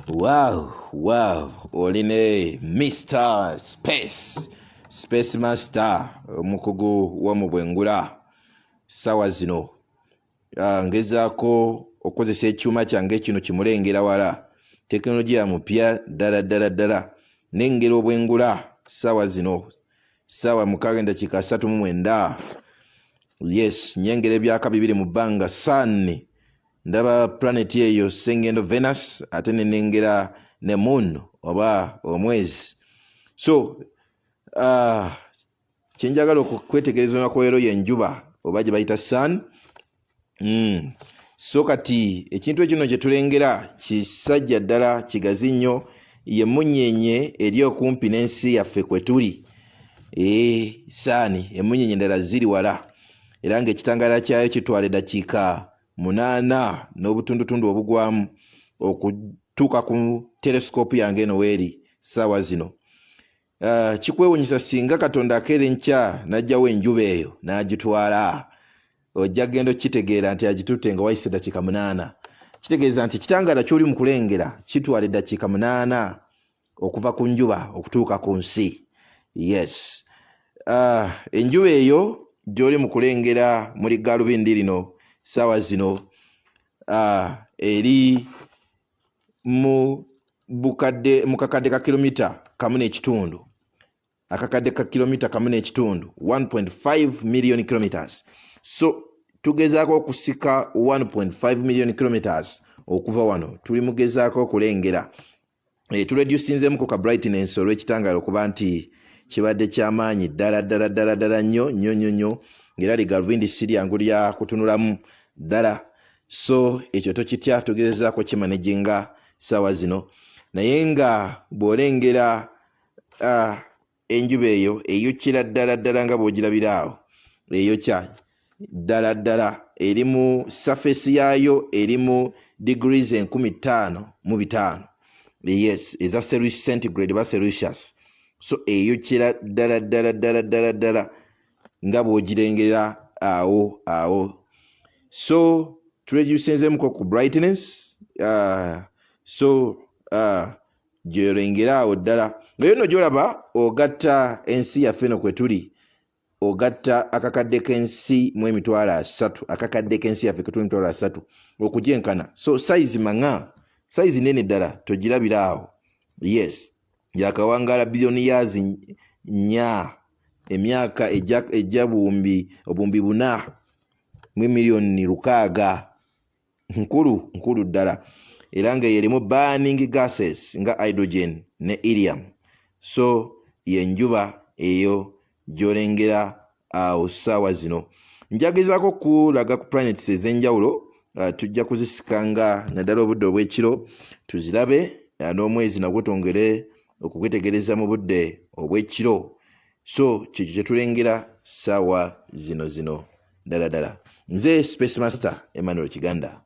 Wow, oline Mr. Space Master omukugu wa mu bwengula sawa zino ngezaako okozesa ekyuma kyange kino kimulengera wala teknolojia mupya ddala nengera obwengula sawa zino sawa 6:39 yes nyengere byaka 2 mu bbanga sun ndaba planet eyo sengendo Venus ate nenengera ne moon oba omwezi so kyenjagala okwetegereza nakoero yenjuba oba gye bayita sun so kati ekintu ekino gye tulengera kisajja ddala kigazi nnyo ye munyenye eri okumpi n'ensi yaffe kwe tuli saani emunyenye ndala ziri wala era ng'ekitangaala kyayo kitwala eddakiika 8 n'obutundutundu obugwamu okutuuka ku telescope yange eno weeri saawa zino kikwewunyisa singa Katonda akeera enkya n'ajjawo enjuba eyo n'agitwala ojja genda kitegeera nti agitutte nga wayise eddakiika 8 kitegeeza nti kitangaala ky'oli mu kulengera kitwala eddakiika 8 okuva ku njuba okutuuka ku nsi yes enjuba eyo gy'oli mu kulengera muri gaalubindi lino saawa zino eri mu kakadde ka kilomita 1.5 akakadde ka kilomita 1.5 1.5 million kilometers so tugezaako okusika 1.5 million kilometers okuva wano tuli mugezaako okulengera tureducinzemu ku ka brightness olw'ekitangaala okuba nti kibadde kyamaanyi ddala nnyo ng'era ligaalubindi si lyangu lya kutunulamu ddala so ekyo tokitya tugezaako kimanejinga saawa zino naye nga bw'olengera enjuba eyo eyokera ddala nga bw'ogirabira awo eyokya ddala eri mu surface yaayo eri mu degrees 15,500 yes eza centigrade ba Celsius so eyokera ddala nga bw'ogirengera awo so tureducinzemuko ku brightness so gyolengera awo ddala nga yo no gyolaba ogatta ensi yaffe eno kwe tuli ogatta akakadde k'ensi mu emitwalo 3 akakadde k'ensi yaffe ketuli emitwalo 3 okugyenkana so size nene ddala togirabira awo yes yakawangaala billion years nya emyaka ejja obuwumbi 4 mu miliyoni 6 nkulu ddala era nga yerimu burning gases nga hydrogen ne helium so yenjuba eyo gyolengera awo saawa zino njagezaako kulaga ku planets ez'enjawulo tujja kuzisikanga naddala obudde obw'ekiro tuzirabe n'omwezi nagwo twongere okugwetegereza mu budde obw'ekiro so kyekyo kyetulengera saawa zino ddala nze Space Master Emmanuel Kiganda.